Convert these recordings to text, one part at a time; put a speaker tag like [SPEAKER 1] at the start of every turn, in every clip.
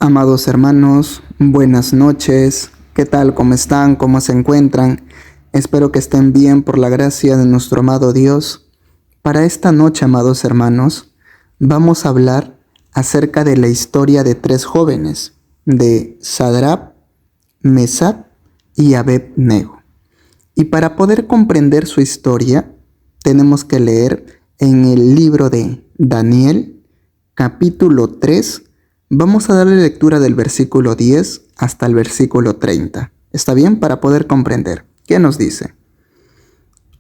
[SPEAKER 1] Amados hermanos, buenas noches. ¿Qué tal? ¿Cómo están? ¿Cómo se encuentran? Espero que estén bien por la gracia de nuestro amado Dios. Para esta noche, amados hermanos, vamos a hablar acerca de la historia de tres jóvenes, de Sadrap, Mesap y Abed-nego. Y para poder comprender su historia, tenemos que leer en el libro de Daniel, capítulo 3. Vamos a darle lectura del versículo 10 hasta el versículo 30. ¿Está bien? Para poder comprender. ¿Qué nos dice?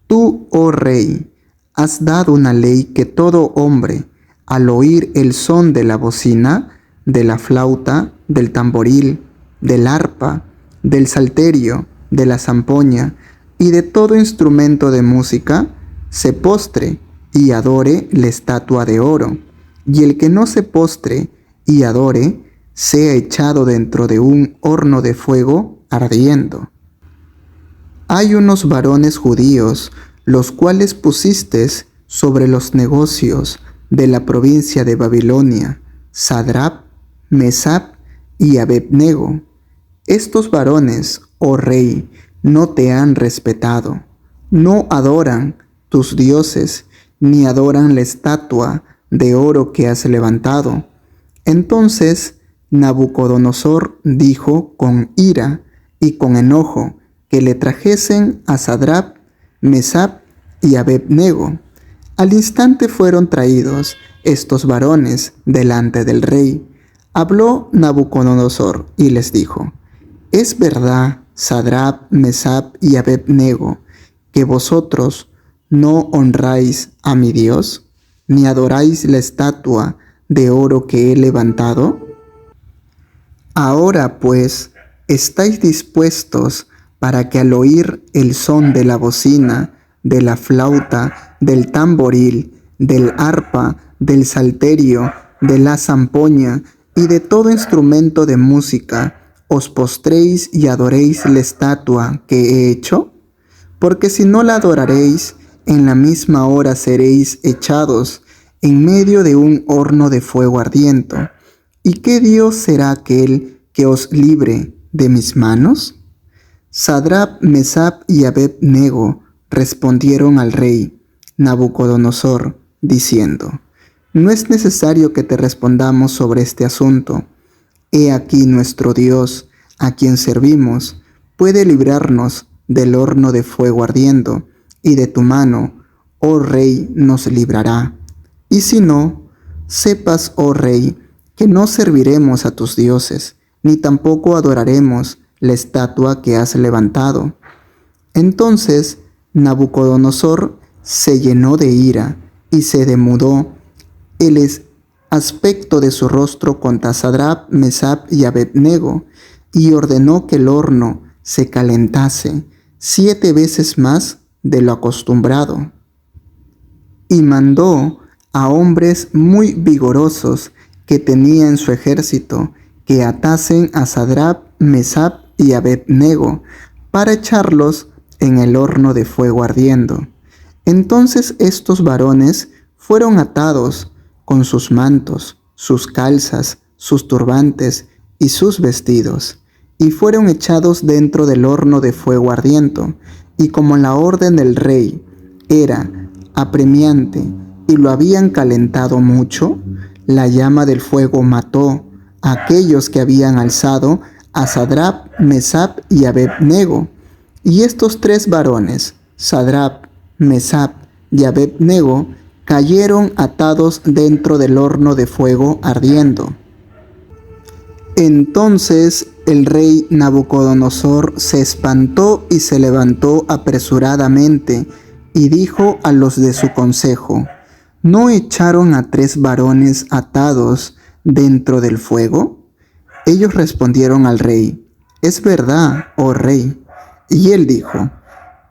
[SPEAKER 1] Tú, oh rey, has dado una ley que todo hombre, al oír el son de la bocina, de la flauta, del tamboril, del arpa, del salterio, de la zampoña y de todo instrumento de música, se postre y adore la estatua de oro. Y el que no se postre y adore, sea echado dentro de un horno de fuego ardiendo. Hay unos varones judíos, los cuales pusiste sobre los negocios de la provincia de Babilonia, Sadrap, Mesap y Abed-nego. Estos varones, oh rey, no te han respetado, no adoran tus dioses, ni adoran la estatua de oro que has levantado. Entonces Nabucodonosor dijo con ira y con enojo que le trajesen a Sadrap, Mesap y Abed-nego. Al instante fueron traídos estos varones delante del rey. Habló Nabucodonosor y les dijo: ¿Es verdad, Sadrap, Mesap y Abed-nego, que vosotros no honráis a mi Dios, ni adoráis la estatua de oro que he levantado? Ahora pues, ¿estáis dispuestos para que al oír el son de la bocina, de la flauta, del tamboril, del arpa, del salterio, de la zampoña y de todo instrumento de música, os postréis y adoréis la estatua que he hecho? Porque si no la adoraréis, en la misma hora seréis echados en medio de un horno de fuego ardiente. ¿Y qué Dios será aquel que os libre de mis manos? Sadrap, Mesap y Abed-nego respondieron al rey Nabucodonosor, diciendo: No es necesario que te respondamos sobre este asunto. He aquí nuestro Dios, a quien servimos, puede librarnos del horno de fuego ardiendo, y de tu mano, oh rey, nos librará. Y si no, sepas, oh rey, que no serviremos a tus dioses, ni tampoco adoraremos la estatua que has levantado. Entonces Nabucodonosor se llenó de ira y se demudó el aspecto de su rostro contra Sadrap, Mesap y Abed-nego, y ordenó que el horno se calentase 7 veces más de lo acostumbrado. Y mandó a hombres muy vigorosos que tenía en su ejército que atasen a Sadrap, Mesap y Abed-nego para echarlos en el horno de fuego ardiendo. Entonces estos varones fueron atados con sus mantos, sus calzas, sus turbantes y sus vestidos, y fueron echados dentro del horno de fuego ardiente. Y como la orden del rey era apremiante y lo habían calentado mucho, la llama del fuego mató a aquellos que habían alzado a Sadrap, Mesap y Abed-nego. Y estos tres varones, Sadrap, Mesap y Abed-nego, cayeron atados dentro del horno de fuego ardiendo. Entonces el rey Nabucodonosor se espantó y se levantó apresuradamente y dijo a los de su consejo: ¿No echaron a 3 varones atados dentro del fuego? Ellos respondieron al rey: Es verdad, oh rey. Y él dijo: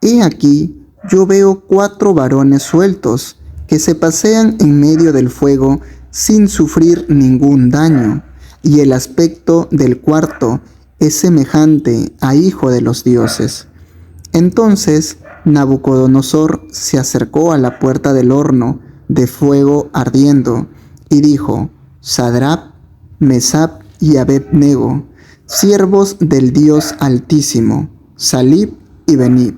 [SPEAKER 1] He aquí, yo veo 4 varones sueltos que se pasean en medio del fuego sin sufrir ningún daño, y el aspecto del cuarto es semejante a hijo de los dioses. Entonces Nabucodonosor se acercó a la puerta del horno de fuego ardiendo y dijo: Sadrap, Mesap y Abed-nego, siervos del Dios Altísimo, salid y venid.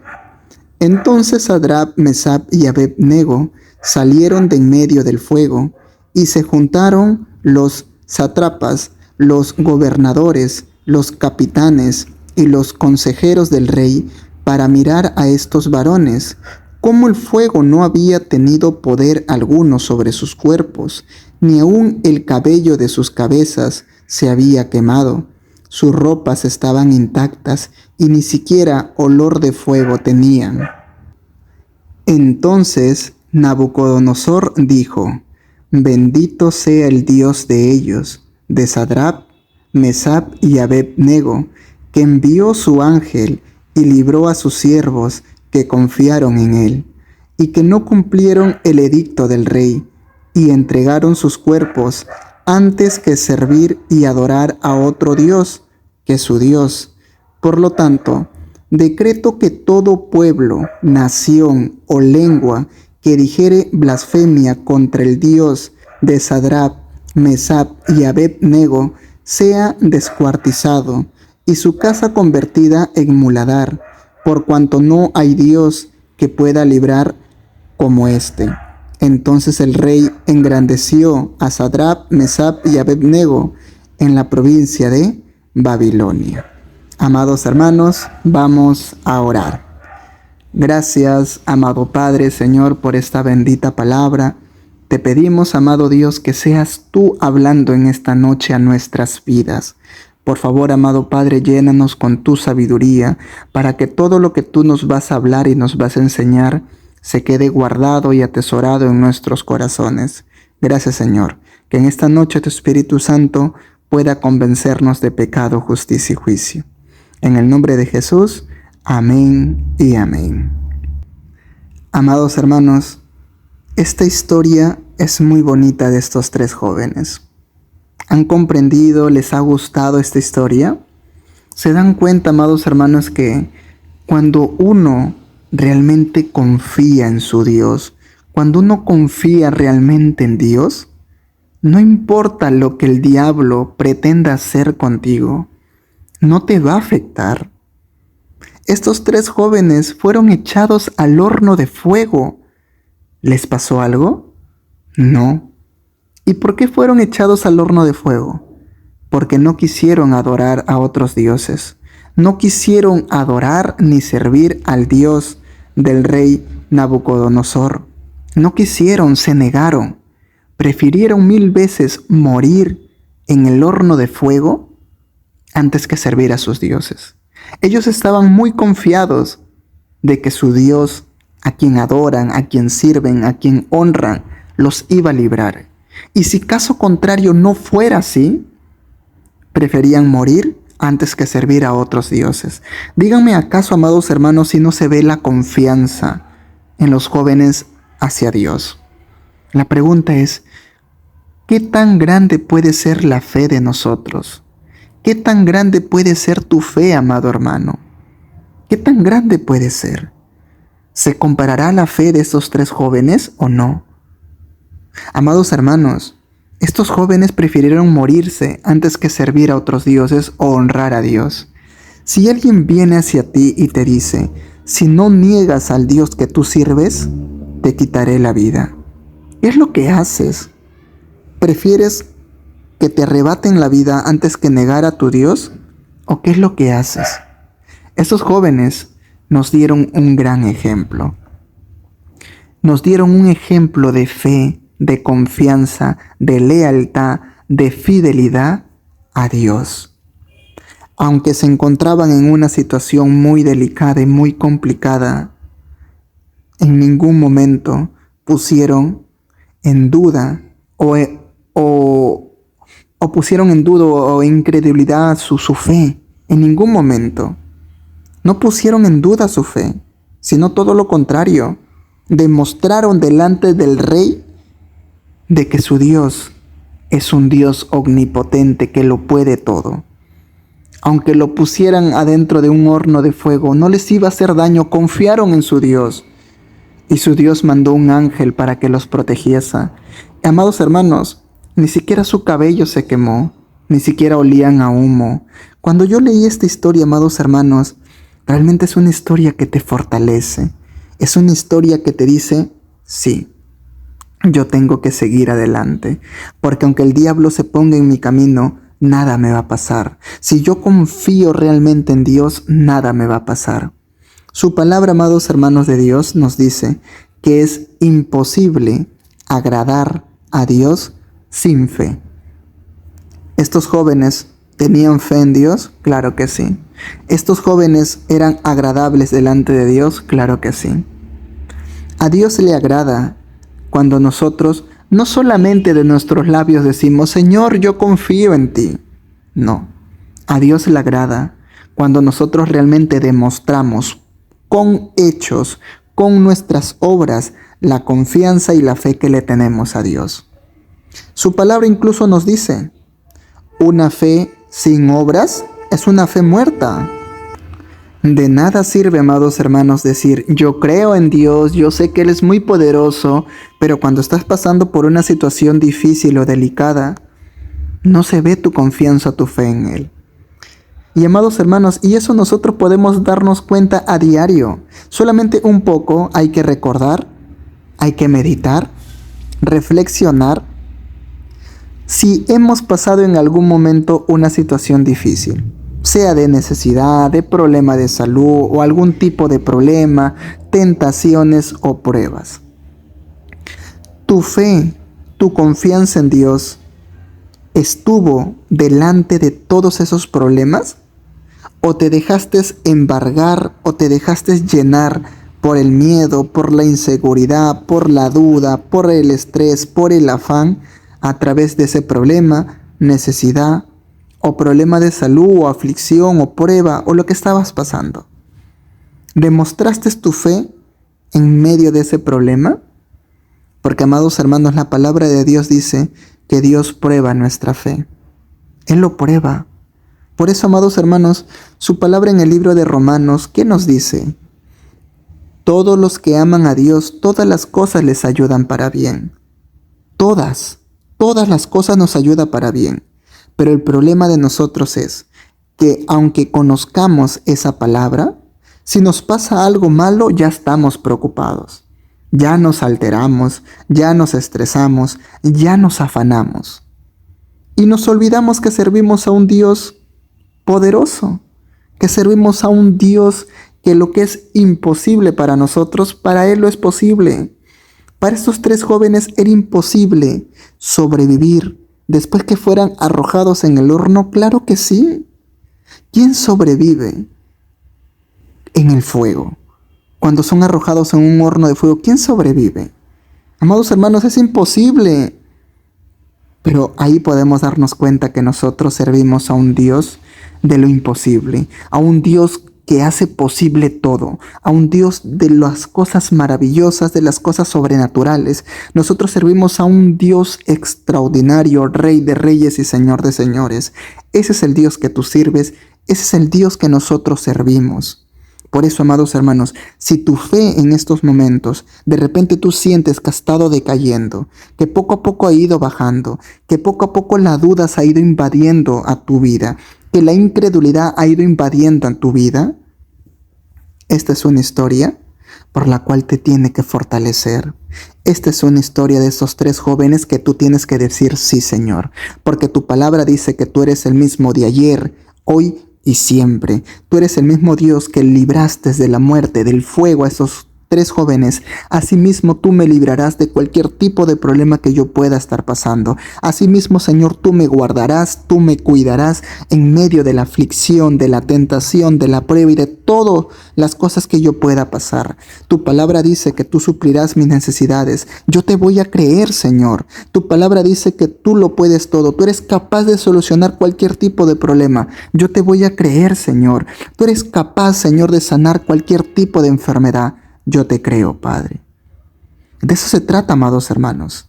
[SPEAKER 1] Entonces Sadrach, Mesach y Abed-nego salieron de en medio del fuego, y se juntaron los sátrapas, los gobernadores, los capitanes y los consejeros del rey para mirar a estos varones, cómo el fuego no había tenido poder alguno sobre sus cuerpos, ni aun el cabello de sus cabezas se había quemado. Sus ropas estaban intactas y ni siquiera olor de fuego tenían. Entonces Nabucodonosor dijo: Bendito sea el Dios de ellos, de Sadrach, Mesach y Abed-nego, que envió su ángel y libró a sus siervos que confiaron en él, y que no cumplieron el edicto del rey, y entregaron sus cuerpos antes que servir y adorar a otro Dios que su Dios. Por lo tanto, decreto que todo pueblo, nación o lengua que dijere blasfemia contra el Dios de Sadrach, Mesach y Abed-nego sea descuartizado y su casa convertida en muladar, por cuanto no hay Dios que pueda librar como éste. Entonces el rey engrandeció a Sadrach, Mesach y Abed-nego en la provincia de Babilonia. Amados hermanos, vamos a orar. Gracias, amado Padre, Señor, por esta bendita palabra. Te pedimos, amado Dios, que seas tú hablando en esta noche a nuestras vidas. Por favor, amado Padre, llénanos con tu sabiduría para que todo lo que tú nos vas a hablar y nos vas a enseñar se quede guardado y atesorado en nuestros corazones. Gracias, Señor, que en esta noche tu Espíritu Santo pueda convencernos de pecado, justicia y juicio. En el nombre de Jesús, amén y amén. Amados hermanos, esta historia es muy bonita de estos tres jóvenes. ¿Han comprendido? ¿Les ha gustado esta historia? ¿Se dan cuenta, amados hermanos, que cuando uno realmente confía en su Dios, cuando uno confía realmente en Dios, no importa lo que el diablo pretenda hacer contigo, no te va a afectar? Estos tres jóvenes fueron echados al horno de fuego. ¿Les pasó algo? No. ¿Y por qué fueron echados al horno de fuego? Porque no quisieron adorar a otros dioses. No quisieron adorar ni servir al Dios del rey Nabucodonosor. No quisieron, se negaron. Prefirieron 1000 veces morir en el horno de fuego antes que servir a sus dioses. Ellos estaban muy confiados de que su Dios, a quien adoran, a quien sirven, a quien honran, los iba a librar. Y si caso contrario no fuera así, preferían morir antes que servir a otros dioses. Díganme, ¿acaso, amados hermanos, si no se ve la confianza en los jóvenes hacia Dios? La pregunta es, ¿qué tan grande puede ser la fe de nosotros? ¿Qué tan grande puede ser tu fe, amado hermano? ¿Qué tan grande puede ser? ¿Se comparará la fe de estos tres jóvenes o no? Amados hermanos, estos jóvenes prefirieron morirse antes que servir a otros dioses o honrar a Dios. Si alguien viene hacia ti y te dice, si no niegas al Dios que tú sirves, te quitaré la vida, ¿qué es lo que haces? ¿Prefieres que te arrebaten la vida antes que negar a tu Dios? ¿O qué es lo que haces? Estos jóvenes nos dieron un gran ejemplo. Nos dieron un ejemplo de fe, de confianza, de lealtad, de fidelidad a Dios. Aunque se encontraban en una situación muy delicada y muy complicada, en ningún momento pusieron en duda o pusieron en duda o incredulidad su fe. En ningún momento. No pusieron en duda su fe, sino todo lo contrario. Demostraron delante del rey de que su Dios es un Dios omnipotente que lo puede todo. Aunque lo pusieran adentro de un horno de fuego, no les iba a hacer daño, confiaron en su Dios. Y su Dios mandó un ángel para que los protegiese. Amados hermanos, ni siquiera su cabello se quemó. ni siquiera olían a humo. Cuando yo leí esta historia, amados hermanos, realmente es una historia que te fortalece. Es una historia que te dice, sí, yo tengo que seguir adelante, porque aunque el diablo se ponga en mi camino, nada me va a pasar. Si yo confío realmente en Dios, nada me va a pasar. Su palabra, amados hermanos de Dios, nos dice que es imposible agradar a Dios sin fe. ¿Estos jóvenes tenían fe en Dios? Claro que sí. ¿Estos jóvenes eran agradables delante de Dios? Claro que sí. A Dios le agrada cuando nosotros no solamente de nuestros labios decimos, Señor, yo confío en ti. No, a Dios le agrada cuando nosotros realmente demostramos con hechos, con nuestras obras, la confianza y la fe que le tenemos a Dios. Su palabra incluso nos dice, una fe sin obras es una fe muerta. De nada sirve, amados hermanos, decir, yo creo en Dios, yo sé que Él es muy poderoso, pero cuando estás pasando por una situación difícil o delicada, no se ve tu confianza, tu fe en Él. Y amados hermanos, y eso nosotros podemos darnos cuenta a diario. Solamente un poco hay que recordar, hay que meditar, reflexionar. Si hemos pasado en algún momento una situación difícil, sea de necesidad, de problema de salud o algún tipo de problema, tentaciones o pruebas. Tu fe, tu confianza en Dios, ¿estuvo delante de todos esos problemas? ¿O te dejaste embargar o te dejaste llenar por el miedo, por la inseguridad, por la duda, por el estrés, por el afán a través de ese problema, necesidad o problema de salud o aflicción o prueba o lo que estabas pasando? ¿Demostraste tu fe en medio de ese problema? Porque, amados hermanos, la palabra de Dios dice que Dios prueba nuestra fe. Él lo prueba. Por eso, amados hermanos, su palabra en el libro de Romanos, ¿qué nos dice? Todos los que aman a Dios, todas las cosas les ayudan para bien. Todas las cosas nos ayudan para bien. Pero el problema de nosotros es que aunque conozcamos esa palabra, si nos pasa algo malo ya estamos preocupados. Ya nos alteramos, ya nos estresamos, ya nos afanamos. Y nos olvidamos que servimos a un Dios poderoso, que servimos a un Dios que lo que es imposible para nosotros, para Él lo es posible. Para estos tres jóvenes era imposible sobrevivir después que fueran arrojados en el horno. Claro que sí. ¿Quién sobrevive en el fuego? Cuando son arrojados en un horno de fuego, ¿quién sobrevive? Amados hermanos, es imposible. Pero ahí podemos darnos cuenta que nosotros servimos a un Dios de lo imposible, a un Dios que hace posible todo, a un Dios de las cosas maravillosas, de las cosas sobrenaturales. Nosotros servimos a un Dios extraordinario, Rey de reyes y Señor de señores. Ese es el Dios que tú sirves, ese es el Dios que nosotros servimos. Por eso, amados hermanos, si tu fe en estos momentos, de repente tú sientes que ha estado decayendo, que poco a poco ha ido bajando, que poco a poco la duda se ha ido invadiendo a tu vida, que la incredulidad ha ido invadiendo en tu vida, esta es una historia por la cual te tiene que fortalecer. Esta es una historia de esos tres jóvenes que tú tienes que decir sí, Señor, porque tu palabra dice que tú eres el mismo de ayer, hoy y siempre. Tú eres el mismo Dios que libraste de la muerte, del fuego a esos tres jóvenes. Asimismo, tú me librarás de cualquier tipo de problema que yo pueda estar pasando. Asimismo, Señor, tú me guardarás, tú me cuidarás en medio de la aflicción, de la tentación, de la prueba y de todas las cosas que yo pueda pasar. Tu palabra dice que tú suplirás mis necesidades. Yo te voy a creer, Señor. Tu palabra dice que tú lo puedes todo. Tú eres capaz de solucionar cualquier tipo de problema. Yo te voy a creer, Señor. Tú eres capaz, Señor, de sanar cualquier tipo de enfermedad. Yo te creo, Padre. De eso se trata, amados hermanos.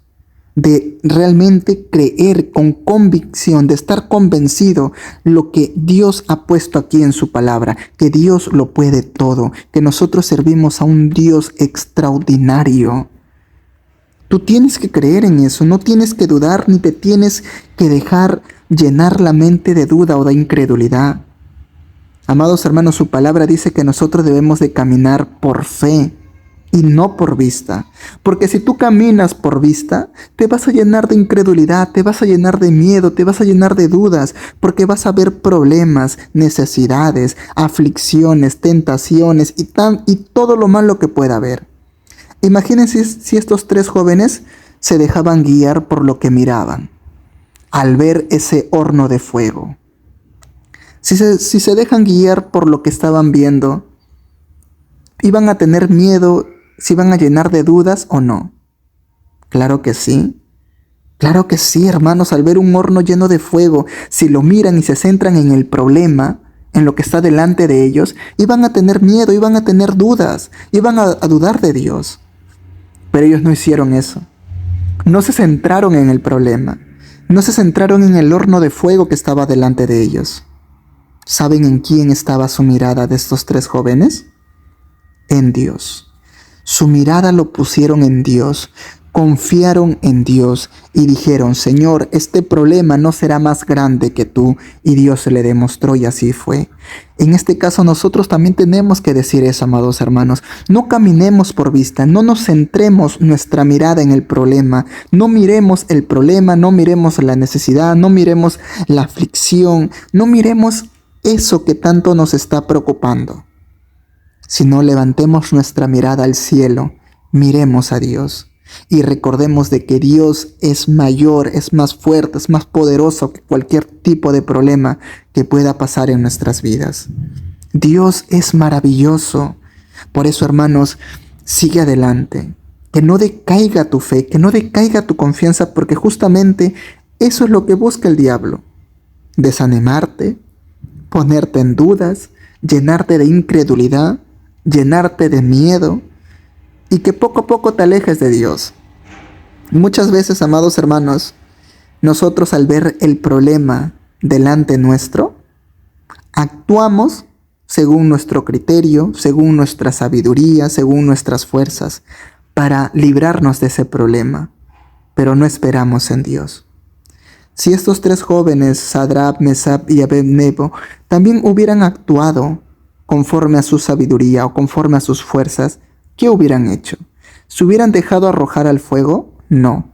[SPEAKER 1] De realmente creer con convicción, de estar convencido lo que Dios ha puesto aquí en su palabra, que Dios lo puede todo, que nosotros servimos a un Dios extraordinario. Tú tienes que creer en eso, no tienes que dudar ni te tienes que dejar llenar la mente de duda o de incredulidad. Amados hermanos, su palabra dice que nosotros debemos de caminar por fe y no por vista. Porque si tú caminas por vista, te vas a llenar de incredulidad, te vas a llenar de miedo, te vas a llenar de dudas, porque vas a ver problemas, necesidades, aflicciones, tentaciones y todo lo malo que pueda haber. Imagínense si estos tres jóvenes se dejaban guiar por lo que miraban al ver ese horno de fuego. Si se dejan guiar por lo que estaban viendo, ¿iban a tener miedo? ¿Se iban a llenar de dudas o no? Claro que sí. Claro que sí, hermanos, al ver un horno lleno de fuego, si lo miran y se centran en el problema, en lo que está delante de ellos, iban a tener miedo, iban a tener dudas, iban a dudar de Dios. Pero ellos no hicieron eso. No se centraron en el problema. No se centraron en el horno de fuego que estaba delante de ellos. ¿Saben en quién estaba su mirada de estos tres jóvenes? En Dios. Su mirada lo pusieron en Dios, confiaron en Dios y dijeron: Señor, este problema no será más grande que tú. Y Dios se le demostró y así fue. En este caso nosotros también tenemos que decir eso, amados hermanos. No caminemos por vista, no nos centremos nuestra mirada en el problema. No miremos el problema, no miremos la necesidad, no miremos la aflicción, no miremos eso que tanto nos está preocupando. Sino levantemos nuestra mirada al cielo, miremos a Dios y recordemos de que Dios es mayor, es más fuerte, es más poderoso que cualquier tipo de problema que pueda pasar en nuestras vidas. Dios es maravilloso. Por eso, hermanos, sigue adelante. Que no decaiga tu fe, que no decaiga tu confianza, porque justamente eso es lo que busca el diablo. Desanimarte, ponerte en dudas, llenarte de incredulidad, llenarte de miedo y que poco a poco te alejes de Dios. Muchas veces, amados hermanos, nosotros al ver el problema delante nuestro, actuamos según nuestro criterio, según nuestra sabiduría, según nuestras fuerzas, para librarnos de ese problema, pero no esperamos en Dios. Si estos tres jóvenes, Sadrach, Mesach y Abed-nego, también hubieran actuado conforme a su sabiduría o conforme a sus fuerzas, ¿qué hubieran hecho? ¿Se hubieran dejado arrojar al fuego? No.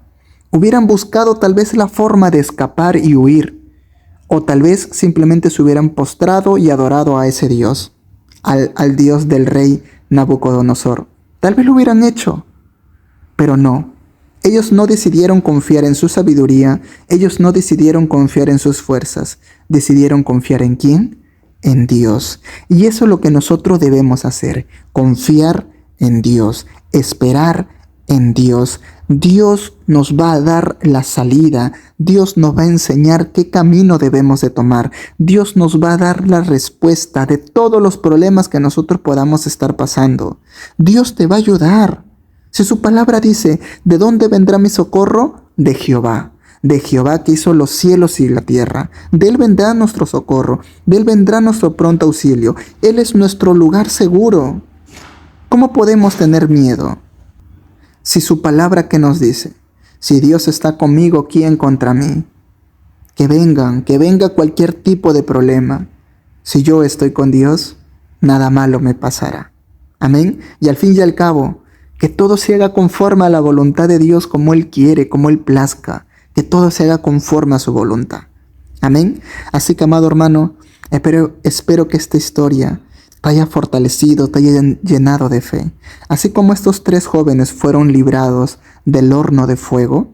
[SPEAKER 1] Hubieran buscado tal vez la forma de escapar y huir, o tal vez simplemente se hubieran postrado y adorado a ese Dios, al Dios del rey Nabucodonosor. Tal vez lo hubieran hecho, pero no. Ellos no decidieron confiar en su sabiduría, ellos no decidieron confiar en sus fuerzas, decidieron confiar ¿en quién? En Dios. Y eso es lo que nosotros debemos hacer, confiar en Dios, esperar en Dios. Dios nos va a dar la salida, Dios nos va a enseñar qué camino debemos de tomar, Dios nos va a dar la respuesta de todos los problemas que nosotros podamos estar pasando. Dios te va a ayudar. Si su palabra dice: ¿de dónde vendrá mi socorro? De Jehová que hizo los cielos y la tierra. De Él vendrá nuestro socorro, de Él vendrá nuestro pronto auxilio. Él es nuestro lugar seguro. ¿Cómo podemos tener miedo? Si su palabra, ¿qué nos dice? Si Dios está conmigo, ¿quién contra mí? Que venga cualquier tipo de problema. Si yo estoy con Dios, nada malo me pasará. Amén. Y al fin y al cabo, que todo se haga conforme a la voluntad de Dios, como Él quiere, como Él plazca. Que todo se haga conforme a su voluntad. Amén. Así que, amado hermano, espero que esta historia te haya fortalecido, te haya llenado de fe. Así como estos tres jóvenes fueron librados del horno de fuego,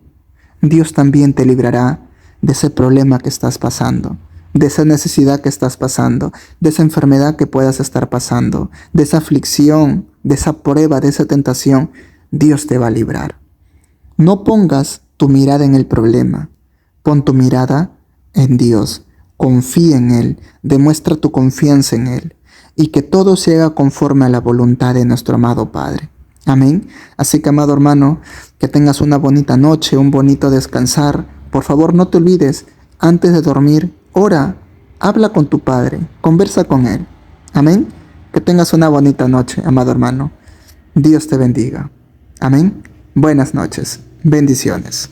[SPEAKER 1] Dios también te librará de ese problema que estás pasando, de esa necesidad que estás pasando, de esa enfermedad que puedas estar pasando, de esa aflicción, de esa prueba, de esa tentación. Dios te va a librar. No pongas tu mirada en el problema, pon tu mirada en Dios. Confía en Él, demuestra tu confianza en Él y que todo se haga conforme a la voluntad de nuestro amado Padre. Amén. Así que, amado hermano, que tengas una bonita noche, un bonito descansar. Por favor, no te olvides, antes de dormir, ora, habla con tu Padre, conversa con Él. Amén. Que tengas una bonita noche, amado hermano. Dios te bendiga. Amén. Buenas noches. Bendiciones.